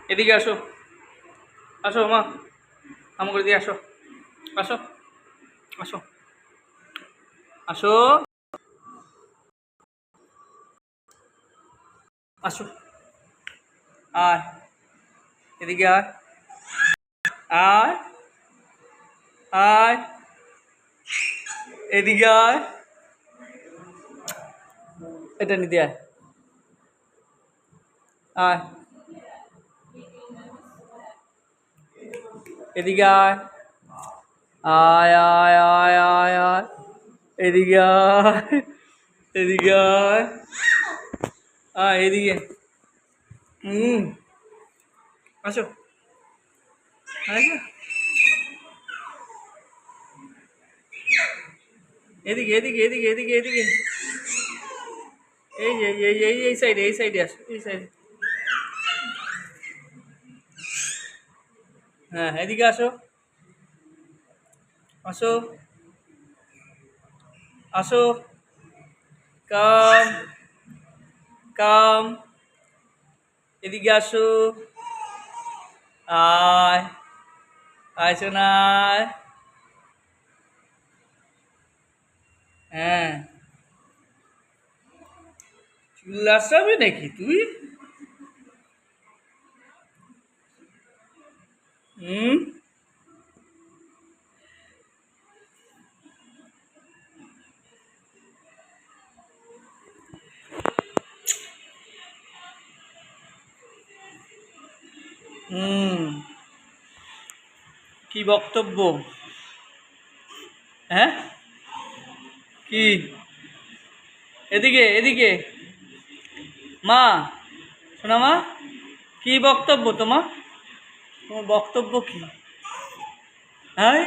এদিকে আসো, আসো মা, আম করে দিয়ে আসো, আসো, আসো, আসো, আসো, আয়, এদিকে আয়, আয়, আয়, এদিকে আয়, এটা নিতে আয়, আয়, এদিকে আয়, আয়, আয়, আয়, আয়, আয়, এদিকে আয়, এদিকে আয়, আয়, এদিকে, আসো, আসো, এদিকে, এদিকে, এদিকে, এদিকে, এদিকে, এই যে এই সাইডে, এই সাইডে আসো, এই সাইডে, হ্যাঁ এদিকে আসো, আসো, আসো, কাম, কাম, এদিকে আসো, আয়, আয় শোনায়, হ্যাঁ, চুল আসাবে নাকি তুই? হুম, হুম, কি বক্তব্য? হ্যাঁ, কি? এদিকে, এদিকে, মা, শোনা মা, কি বক্তব্য তোমার? তোমার বক্তব্য কি? হ্যাঁ,